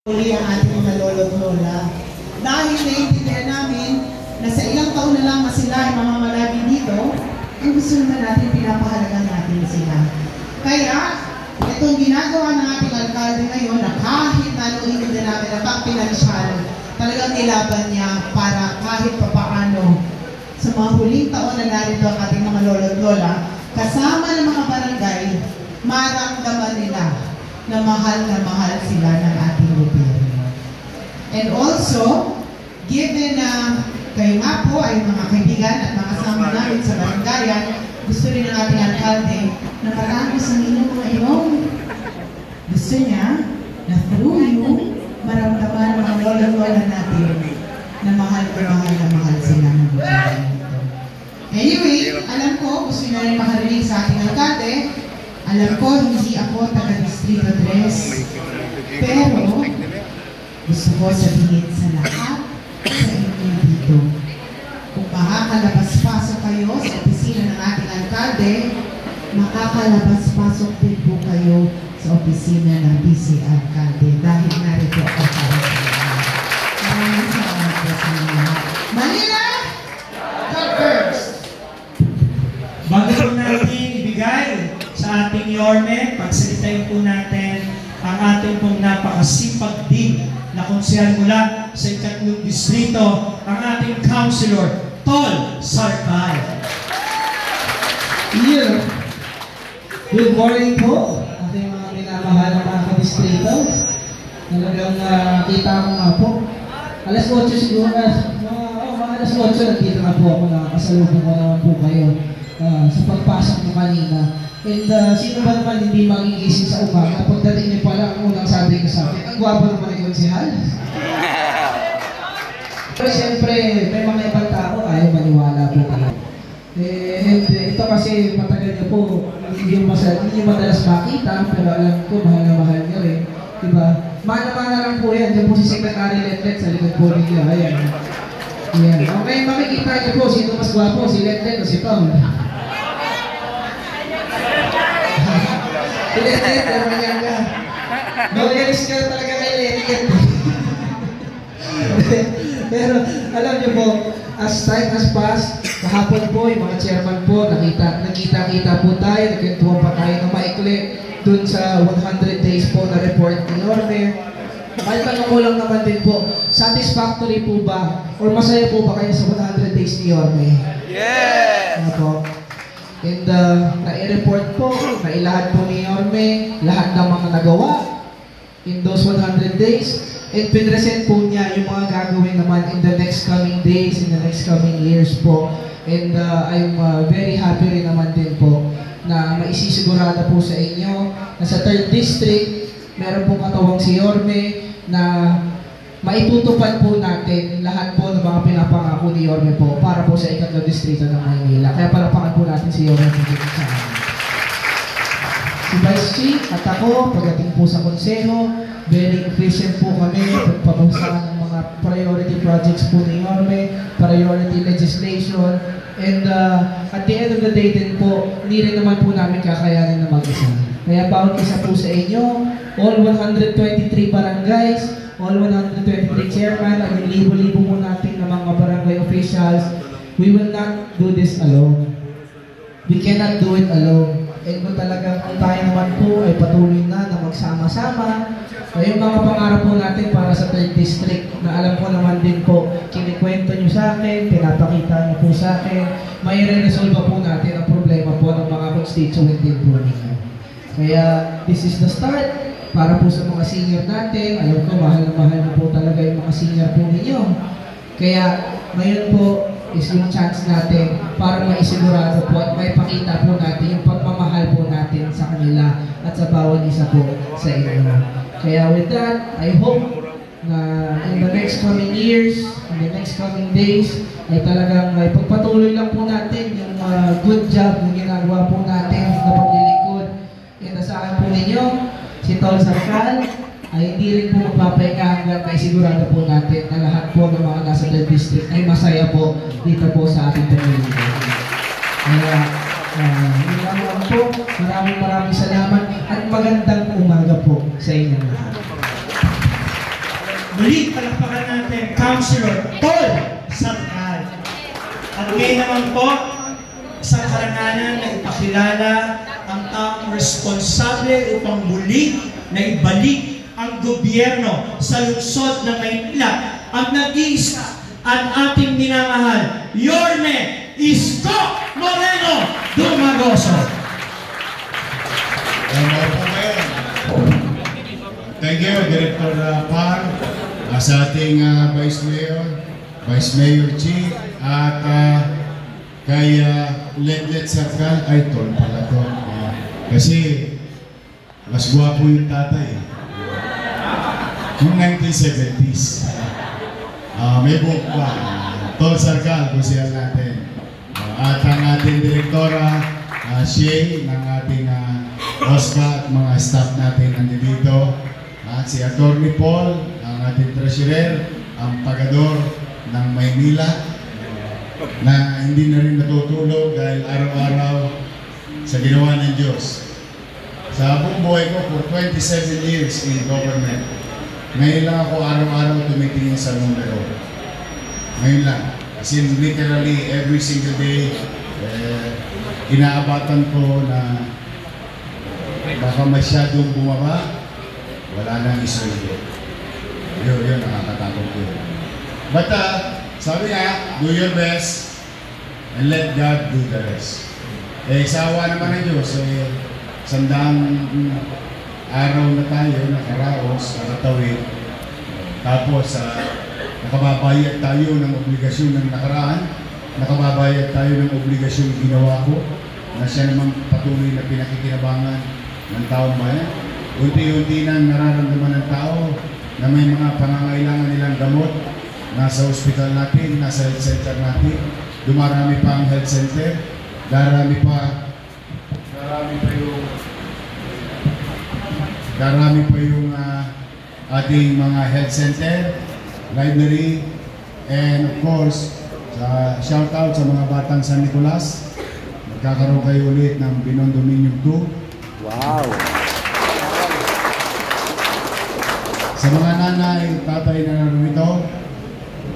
Uli ang ating mga lolo't lola. Dahil naiintindihan namin na sa ilang taon na lang sila ay mamamalagi dito, ang gusto naman natin, pinapahalagan natin sila. Kaya, itong ginagawa ng ating alkalde ngayon na kahit nanuhin din namin na pang-pinansyal, talagang nilaban niya para kahit papaano sa mga huling taon na narito ang ating mga lolo't lola, kasama ng mga barangay, maramdaman nila na mahal sila ng ating gobyerno. And also, given na kayo nga po ay mga kaibigan at mga kasama namin sa barangayan, gusto rin ng ating alkalde na marami sa inyong mga ilong. Gusto niya na through you, maramdaman ang mga lola-lola natin na mahal sila ng gobyerno. Anyway, alam ko, gusto niya rin makarinig sa ating alkalde. Alam ko, hindi ako taga-distrito 3, pero gusto ko sabihin sa lahat sa inyo dito. Kung makakalabas-pasok kayo sa opisina ng ating alkalde, makakalabas-pasok din po kayo sa opisina ng vice alkalde dahil narito ako para sa inyo. Maraming salamat po sa inyo. Manila, God first! Bago po natin ibigay sa ating Yorme, pagsalitain po natin ang ating pong napakasipag din na konsehal mula sa 3 distrito, ang ating councilor, Tol Sarkay. Yeah. Good morning po, ating mga minamahal na mga distrito. Talagang kita ko nga po. Alas 8 siguro, mga alas 8 nandito na po ako, nakakasalubong ko naman po kayo sa pagpasok mo kanina. And sino ba naman hindi magigising sa umaga? Pagdating niyo pala, ang unang sabi ko sa akin, ang gwapo naman ni Konsehal. Pero siyempre, may mga ibang tao, ayaw maniwala po talaga. And ito kasi matagal niyo po, hindi madalas makita, pero alam ko, mahal na mahal niyo rin. Diba? Mana-mana lang po yan. Diyan po si Secretary Letlet sa likod po ninyo. Ayan. Ayan. Okay, makikita niyo po, sino mas gwapo, si Letlet o si Tom? Letlet, naman yan ka. Magalis ka talaga kay Letlet. Pero alam niyo po, as time has passed, kahapon po, yung mga chairman po, nakita-kita po tayo, nagkwentuhan pa tayo na maikli dun sa 100 days po na report ni Yorme. Kahit tanong ko lang naman din po, satisfactory po ba or masaya po ba kayo sa 100 days ni Yorme? Yes! Ano po? And na-i-report po, nailahad po ni Yorme, lahat ng mga nagawa in those 100 days. And pinresent po niya yung mga gagawin naman in the next coming days, in the next coming years po. And I'm very happy rin naman din po na maisisigurado po sa inyo na sa 3rd District, meron pong katawang si Yorme na maitutupad po natin lahat po ng mga pinapangako ni Yorme po para po sa 2nd Distrito ng Maynila. Kaya palapakan po natin si Yorme po dito sa amin. Si Vice Chief at ako, pagdating po sa konseho, very efficient po kami pagpapasahan ng mga priority projects po ni Yorme, priority legislation, and at the end of the day din po, hindi rin naman po namin kakayanin na mag-isa. Kaya bawat isa po sa inyo, all 123 barangays, all 123 chairman, at yung libo-libo po natin ng mga barangay officials, we will not do this alone. We cannot do it alone. And kung talagang tayo naman po ay patuloy na magsama-sama, yung mga pangarap po natin para sa 3rd District na alam ko naman din po, kinikwento nyo sa akin, pinapakita nyo po sa akin, may re-resolve po natin ang problema po ng mga constituent din po ninyo. Kaya this is the start para po sa mga senior natin. Alam ko, mahal na po talaga yung mga senior po ninyo. Kaya ngayon po is yung chance natin para maisigurado po at maipakita po natin yung pagmamahal po natin sa kanila at sa bawat isa po sa inyo. Kaya with that, I hope na in the next coming years, in the next coming days, ay talagang may pagpatuloy lang po natin yung good job na ginagawa po natin na paglilingkod. And asahan po ninyo, si Tol Sarkay ay hindi rin po magpapahinga hanggang may sigurado po natin na lahat po ng mga nasa 3rd District ay masaya po dito po sa ating pamilya. Kaya, yun lang po, maraming salamat at magandang umaga po sa inyo lahat. Muli, palakpakan natin, Councilor Paul Sarcal. At ngayon naman po, sa karangalan na ipakilala ang taong responsable upang muli na ibalik ang gobyerno sa lungsod ng Maynila, ang nag-iisa, ang ating minamahal, Yorme Isko Moreno Dumagoso. Thank you, Director Par, sa ating Vice Mayor Chief, at kay Letlet Sarcal, ay tol pala to. Kasi mas gwapo yung tatay. Yung 1970s. May buhok pa. Tol Sarcal, kusyan natin. At ang ating direktora, Shay, ng ating OSPA at mga staff natin nandito. At si Atty. Paul, ang ating treasurer, ang pagador ng Maynila, na hindi na rin natutulog dahil araw-araw sa ginawa ng Diyos. Sa buong buhay ko for 27 years in government, ngayon lang ako araw-araw tumitingin sa numero. Ngayon lang. As in literally every single day, inaabatan ko na baka masyadong bumaba, wala nang isolyo. Yun, nakakatakot ko. But sabi nga, do your best and let God do the rest. Sawa naman ng Diyos, sandang araw na tayo, nakaraos, nakatawid. Tapos, nakababayad tayo ng obligasyon ng nakaraan, nakababayad tayo ng obligasyon ginawa ko, na siya namang patuloy na pinakikinabangan ng taong bayan. Unti-unti nang nararamdaman ng tao na may mga pangangailangan nilang gamot, nasa hospital natin, nasa health center natin, dumarami pa ang health center, darami pa yung ating mga health center, library, and of course, shout out sa mga batang San Nicolas, magkakaroon kayo ulit ng Binondominium 2. Wow! Sa mga nanay, tatay na narito,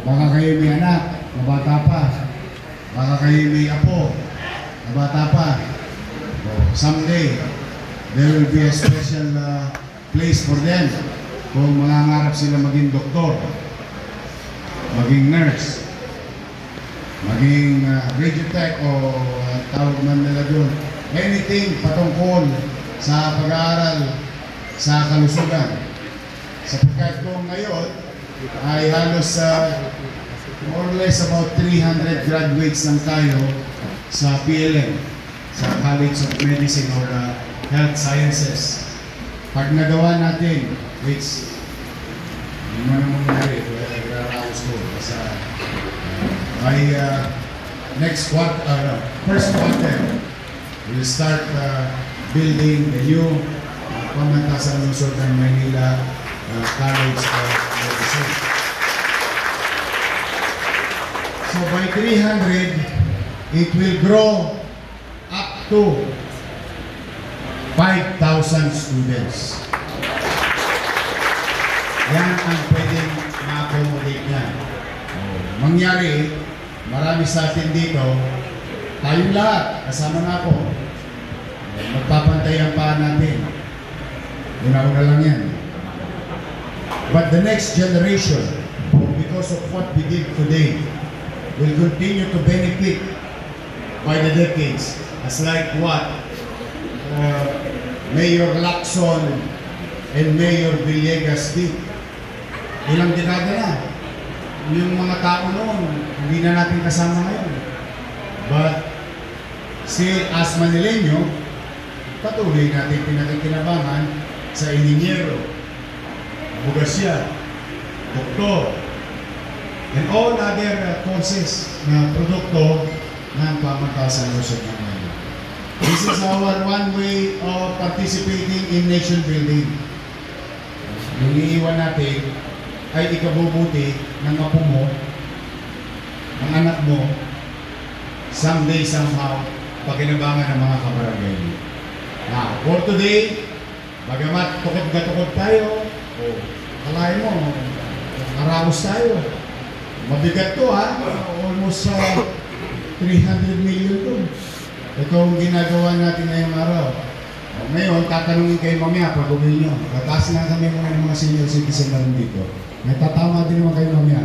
baka kayo may anak na bata pa, baka kayo may apo na bata pa. Someday, there will be a special place for them kung mangangarap sila maging doktor, maging nurse, maging radiotech o tawag man nila doon. Anything patungkol sa pag-aaral sa kalusugan. Sapagkat kung ngayon ay halos more or less about 300 graduates lang tayo sa PLM, sa College of Medicine or Health Sciences. Pag nagawa natin, which hindi mo naman nangyari, nag-raos ko by next quarter, first quarter, we'll start building the new Pamantasan Lungsod ng Maynila College of Medicine. So by 300, it will grow up to 5,000 students. Yan ang pwedeng ma-accommodate niyan. Mangyari, marami sa atin dito, tayong lahat, kasama na ako, magpapantayan pa natin. Una-una lang yan. But the next generation, because of what we did today, will continue to benefit by the decades. As like what Mayor Lacson and Mayor Villegas did. Ilang dekada na. Yung mga tao noon, hindi na natin kasama ngayon. But still, as Manileño, patuloy natin pinakikinabangan sa ininyero, bugasya, doktor, and all other courses na produkto ng Pamantasan Lungsod ng Maynila. This is our one way of participating in nation building. Yung iiwan natin ay ikabubuti ng apo mo, ng anak mo, someday, somehow, pagkinabangan ng mga kabarangay. Now, for today, bagamat tukod na tukod tayo, kalahin mo, Nakaraos tayo. Mabigat to ha. Almost 300 million to. Ito ang ginagawa natin ngayong araw. Ngayon, tatanungin kayo mamaya pag uwi nyo. Tataas na kami ng mga senior citizen na rin dito. Natatama din naman kayo mamaya.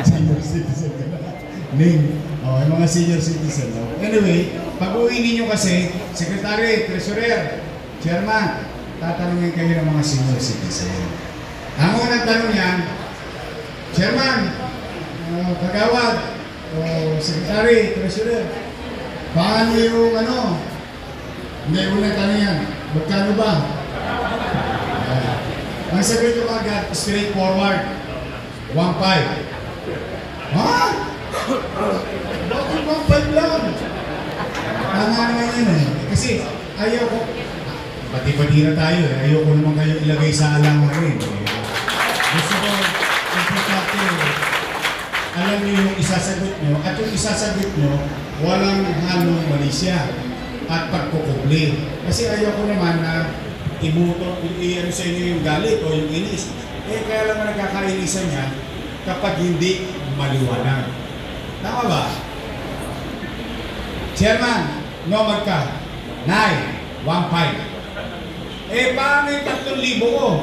Senior citizen ka na. Yung mga senior citizen. Anyway, pag uwi ninyo kasi, secretary, treasurer, chairman, tatanungin kayo ng mga senior citizen. Ang unang tanong yan, chairman, kagawad, secretary, treasurer, paano yung hindi, unang tanong yan, magkano ba? Ang sagot ko agad, straightforward, 1.5. Ha? Bakit 1.5 lang? Tama naman yun eh. Kasi ayaw ko, pati-pati na tayo eh. Ayaw ko naman kayo ilagay sa alangan rin. Gusto ko, importante, alam niyo yung isasagot nyo, at yung isasagot nyo, walang halong malisya at pagkukubli. Kasi ayaw ko naman na i-ano sa inyo yung galit o yung inis. Kaya lang nagkakainisan niya kapag hindi maliwanag. Tama ba? Chairman, no magka. 9, 1.5. Paano yung 3,000 ko?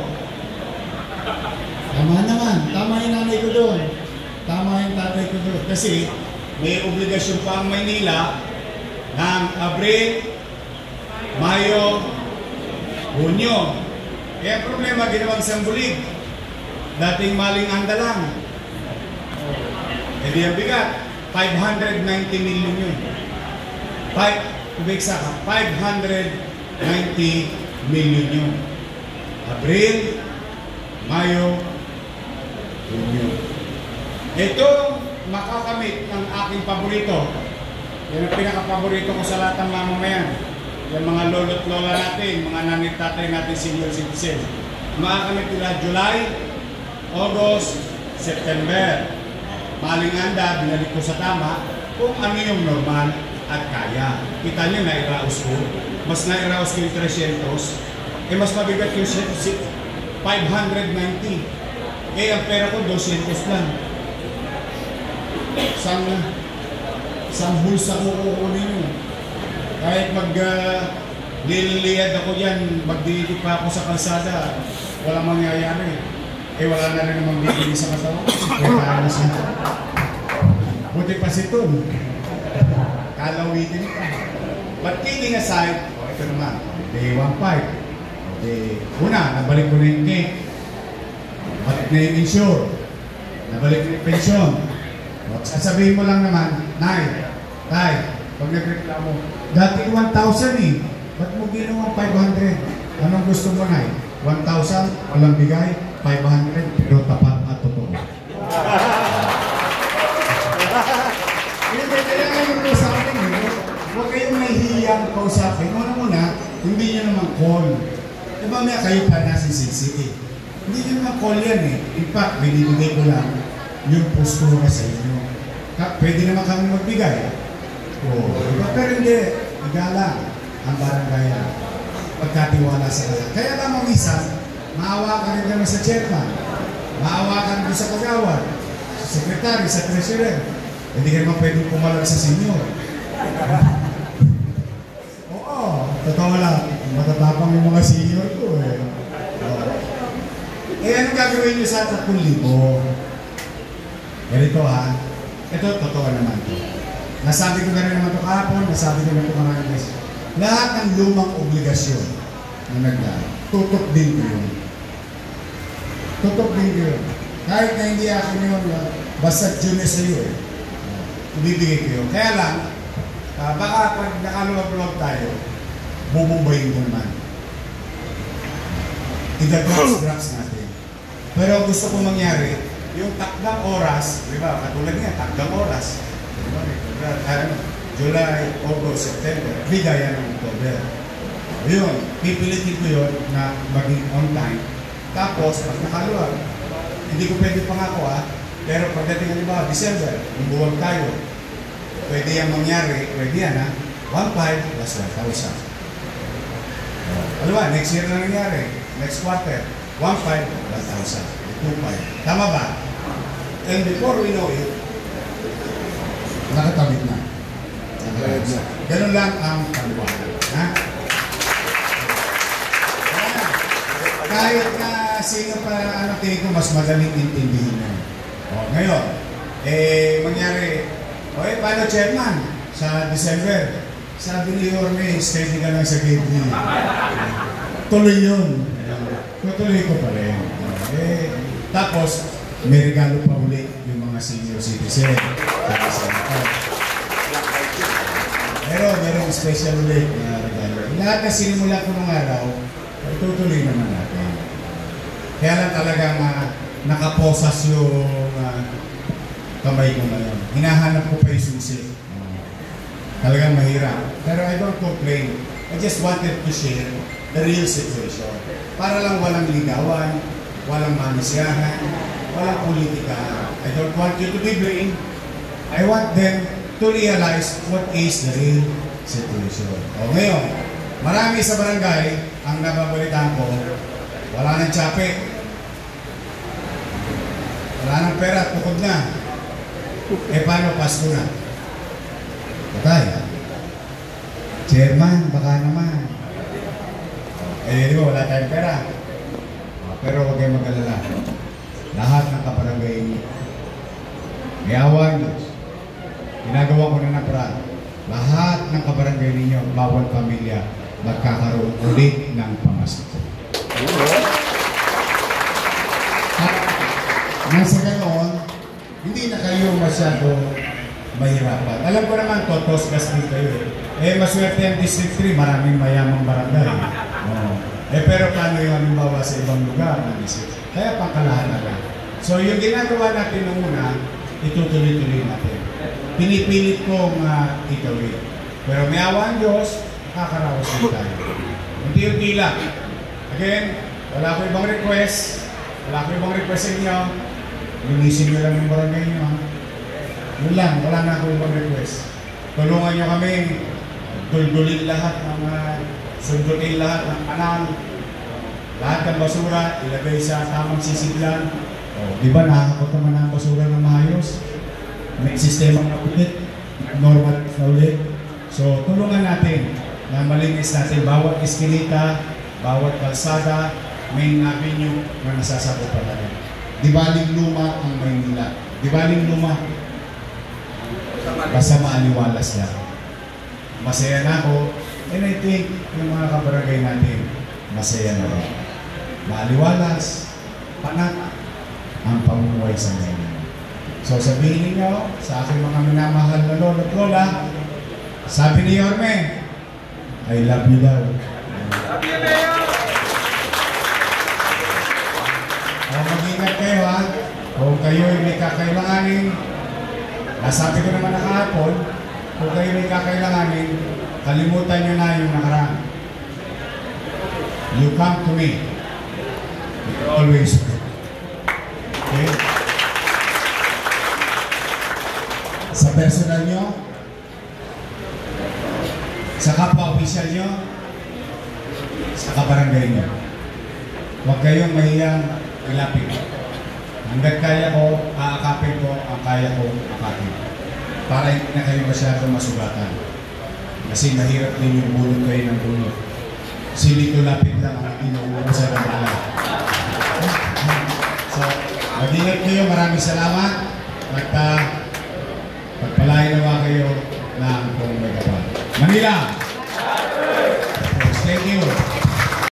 Tama naman. Tama yung nanay ko doon. Tama yung tatay ko doon. Kasi may obligasyon pa ang Maynila ng Abril, Mayo, Hunyo. Ang problema, ginawang Sambulig. Dating Maling Anda lang. Di ang bigat. 590 million yun. 590 million yun. Abril, Mayo, Hunyo. Ito, makakamit ng aking paborito. Yan ang pinaka-paborito ko sa lahat ng mamamayan. Yung mga lolo't lola natin, mga nanit tatay natin, senior citizen. Makakamit nila July, August, September. Maling Anda, binalik ko sa tama kung ano yung normal at kaya. Kita nyo, nairaos ko. Mas nairaos ko yung 300. Mas mabigat yung 590. Ang pera ko 200 lang. Sang bulsa ko kukunin nyo. Kahit liliyad ako dyan, magdilig pa ako sa kalsada, walang mangyayari. Wala na rin namang bibili sa katawan. Kaya na siya. Buti pa si Tom. Kalawitin pa. But kidding aside, ito naman, day 1.5. Una, nabalik ko na yung cake. Balik na yung insure. Nabalik na yung pension. Sasabihin mo lang naman, Nay, Tay, pag nagreklamo, dating 1,000 eh. Ba't mo ginawang 500? Anong gusto mo, Nay? 1,000, walang bigay, 500, pero tapat at totoo. Kaya ngayon ko sa akin, huwag kayong nahihiyang kausapin. Muna, hindi nyo naman call. Mamaya kayo pa nasa CCA. Hindi nyo naman call yan eh. In fact, binibigay ko lang yung postura sa inyo. Pwede naman kami magbigay. Pero hindi, igalang ang barangay pagkatiwala sa kanya. Kaya lamang isa, maawa ka rin naman sa chairman, maawa ka rin sa kagawad, sa sekretary, sa treasurer. Hindi ka naman pwedeng pumalag sa senior. Oo, totoo lang. Matatapang yung mga senior ko eh. Anong gagawin nyo sa 3,000? Ganito ha. Ito, totoo naman to. Nasabi ko na rin naman ito kahapon, nasabi ko na ito maraming beses. Lahat ng lumang obligasyon na nagdaan, tutok din ko yun. Tutok din ko yun. Kahit na hindi akin yun, basta June sa iyo eh. Ibibigay ko yun. Kaya lang, baka pag nakaluwag-luwag tayo, bubumbayin ko naman. Idagdags natin. Pero gusto ko mangyari, yung takdang oras, di ba, katulad nga, takdang oras, July, August, September, bigayan ng October. Yun, pipilitin ko yun na maging on time. Tapos, pag nakaluwag, hindi ko pwede pangako pero pagdating halimbawa, December, yung buwag tayo, pwede yan mangyari, pwede yan 1.5 plus 1,000. Next year na nangyari, next quarter, 1.5 plus 1,000. 2.5. Tama ba? And before we know it, nakatawid na. Ganun lang ang paliwanag. Ha? Kahit na sino pa anak ko, mas madaling intindihin na. O, ngayon, mangyari, paano chairman? Sa December, sabi ni Yorme, steady ka lang sa gate niya. Tuloy yun. Tuloy ko pa rin. Tapos, may regalo pa ulit yung mga senior citizen. Pero merong special ulit na regalo. Lahat na sinimula ko nung araw, tutuloy naman natin. Kaya lang talagang nakaposas yung kamay ko ngayon. Hinahanap ko pa yung susi. Talagang mahirap. Pero I don't complain. I just wanted to share the real situation. Para lang walang ligawan, walang manisyahan, walang politika. I don't want you to be blamed. I want them to realize what is the real situation. O ngayon, marami sa barangay ang nababalitaan ko, wala nang tsape, wala nang pera, tukod na. Paano Pasko na? Patay. Chairman, baka naman. Di ba, wala tayong pera. Pero huwag kayong mag-alala. Lahat ng kabarangay niyo. May awan Diyos. Ginagawa ko na ng paraan. Lahat ng kabarangay ninyo, bawat pamilya, magkakaroon ulit ng pamasko. At nasa ganoon, hindi na kayo masyado mahirapan. Alam ko naman, totos kasi kayo. Maswerte ang District 3, maraming mayamang barangay. Pero paano yung halimbawa sa ibang lugar ng isip? Kaya pangkalahan na lang. So yung ginagawa natin nung una, itutuloy-tuloy natin. Pinipilit kong ituloy. Pero may awa ang Diyos, kakaraos din tayo. Unti-unti lang. Again, wala ko ibang request. Wala ko ibang request sa inyo. Linisin nyo lang yung barangay nyo. Yun lang, wala na ako ibang request. Tulungan nyo kami. Duldulin lahat ng sundutin lahat ng kanal. Lahat ng basura, ilagay sa tamang sisiglan. Di ba nakakot naman ang basura ng maayos? May sistema na ulit, normal na ulit. So tulungan natin na malinis natin bawat iskinita, bawat kalsada, main avenue na nasasakupan natin. Di baling luma ang Maynila. Di baling luma. Basta maaliwalas lang. Masaya na ako. And I think yung mga kabarangay natin, masaya na rin. Maaliwalas, panat, ang pamumuhay sa ngayon. So sabihin niyo sa aking mga minamahal na lolo at lola, sabi ni Yorme, I love you daw. Mag-ingat kayo ha. Kung kayo may kakailanganin, nasabi ko naman na kahapon, kung kayo may kakailanganin, kalimutan nyo na yung nakaraan. You come to me. You're always good. Okay? Sa personal nyo, sa kapwa-opisyal nyo, sa kabarangay nyo, huwag kayong mahiyang ilapit. Hanggat kaya ko, aakapin ko ang kaya ko akapin. Para hindi na kayo masyadong masugatan. Kasi mahirap din yung bulot kayo ng bulot. Silito lapit lang ang inuupo sa damala. So, mag-ingat kayo. Maraming salamat. At pagpalain naman kayo ng kung may kapal. Manila! Thank you.